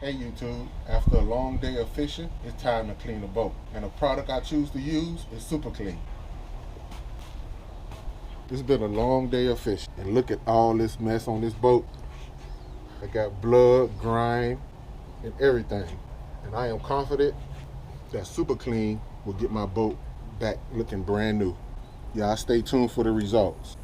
Hey YouTube, after a long day of fishing, it's time to clean the boat. And the product I choose to use is Super Clean. It's been a long day of fishing. And look at all this mess on this boat. I got blood, grime, and everything. And I am confident that Super Clean will get my boat back looking brand new. Y'all stay tuned for the results.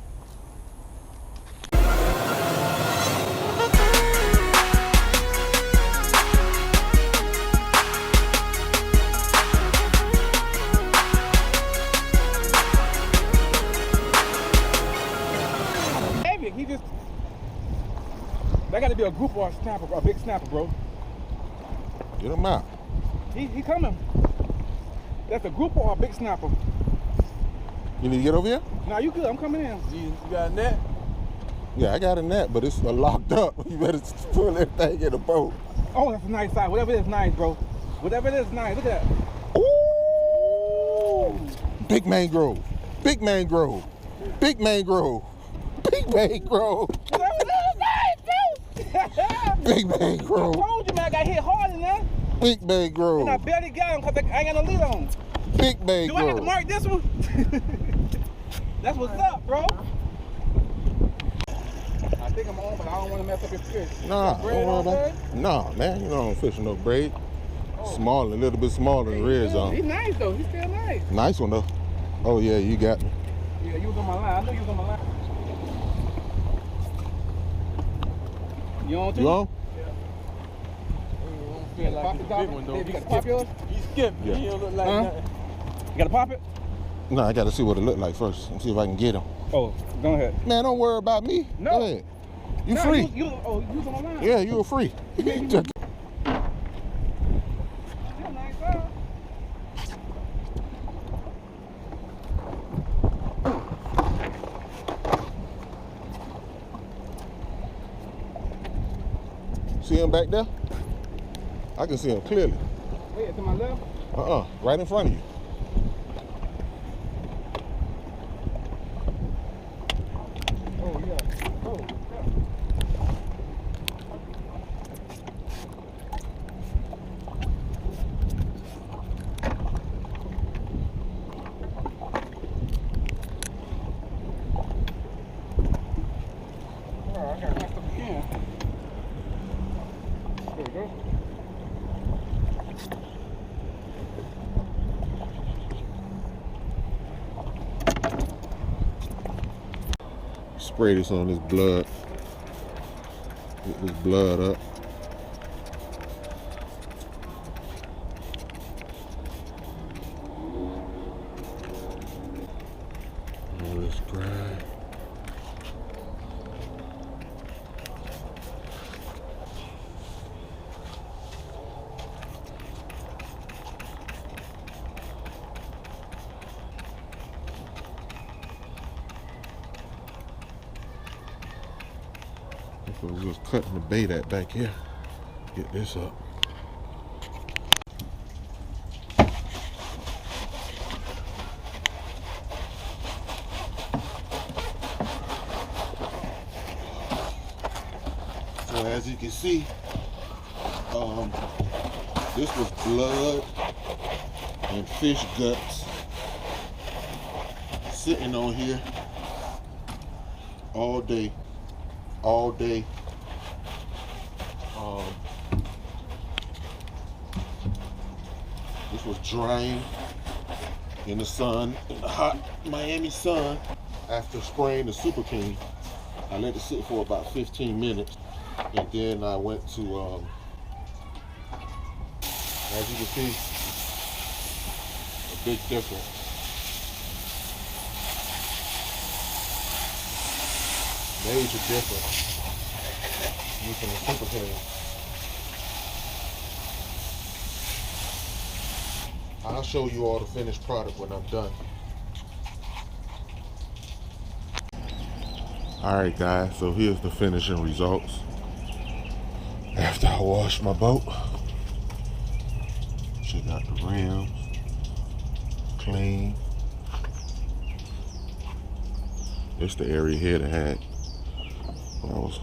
That got to be a group or a snapper, a big snapper, bro. Get him out. He coming. That's a group or a big snapper. You need to get over here? Nah, you good. I'm coming in. You got a net? Yeah, I got a net, but it's locked up. You better pull everything in the boat. Oh, that's a nice size. Whatever it is, nice, bro. Whatever it is, nice. Look at that. Ooh! Big mangrove. Big mangrove. Big mangrove. Big mangrove. Big mangrove. I told you, man, I got hit hard in that. Big mangrove. And I barely got him because I ain't got no lead on. Big mangrove. Do I have to mark this one? That's what's up, bro. I think I'm on, but I don't want to mess up your fish. Nah, don't worry about it. Nah, man, you don't fish no braid. Oh. Smaller, a little bit smaller than the red zone. He's nice, though. He's still nice. Nice one, though. Oh, yeah, you got me. Yeah, you was on my line. I knew you was on my line. You on too? You on? Yeah. Like the big one, though. You got to pop yours? You skipped. Yeah. He don't look like nothing. You got to pop it? No, I got to see what it look like first and see if I can get him. Oh, go ahead. Man, don't worry about me. No. Go ahead. You free. You was on my line. Yeah, you were free. See him back there? I can see him clearly. Wait, to my left? Right in front of you. Oh, yeah. Oh, yeah. Oh, I got messed up again. There we go. Spray this on this blood. Get this blood up. All this grime. So we're just cutting the bait at back here. Get this up. So as you can see, this was blood and fish guts sitting on here all day. This was drying in the sun, in the hot Miami sun. After spraying the Super Clean, I let it sit for about 15 minutes, and then I went to, as you can see, a big difference. Major difference using the Super Clean. I'll show you all the finished product when I'm done. Alright guys, so here's the finishing results. After I washed my boat, check out the rims, clean. It's the area here that had when I was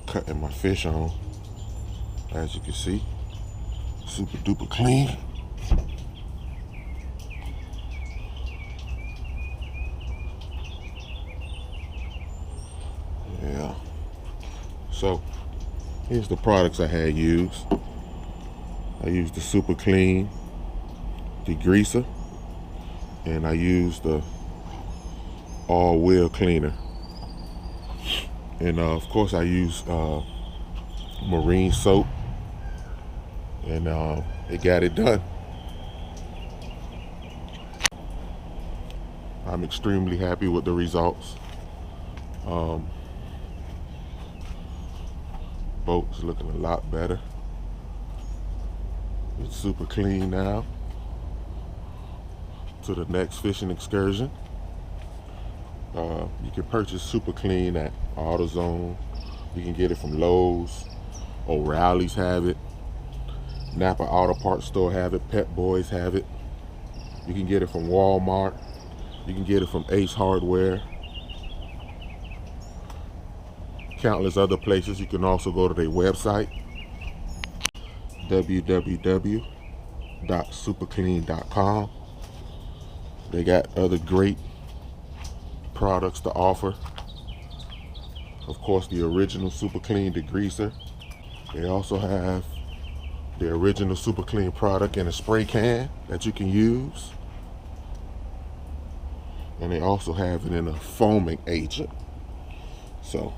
cutting my fish on. As you can see, super duper clean. Yeah. So here's the products I had used. I used the super clean degreaser, and I used the all wheel cleaner, and of course I used marine soap, and it got it done. I'm extremely happy with the results. Boat's looking a lot better. It's super clean now. To the next fishing excursion, you can purchase super clean at AutoZone. You can get it from Lowe's. O'Reilly's have it. Napa Auto Parts Store have it. Pep Boys have it. You can get it from Walmart. You can get it from Ace Hardware. Countless other places. You can also go to their website, www.superclean.com. They got other great products to offer. Of course, the original super clean degreaser. They also have the original super clean product in a spray can that you can use. And they also have it in a foaming agent. So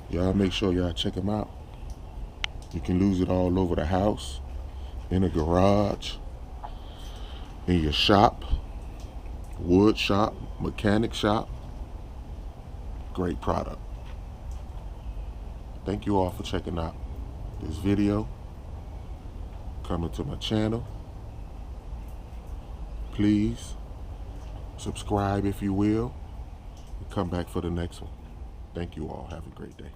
y'all make sure y'all check them out. You can lose it all over the house, in a garage, in your shop, wood shop, mechanic shop. Great product. Thank you all for checking out this video. Coming to my channel. Please subscribe if you will, and come back for the next one. Thank you all. Have a great day.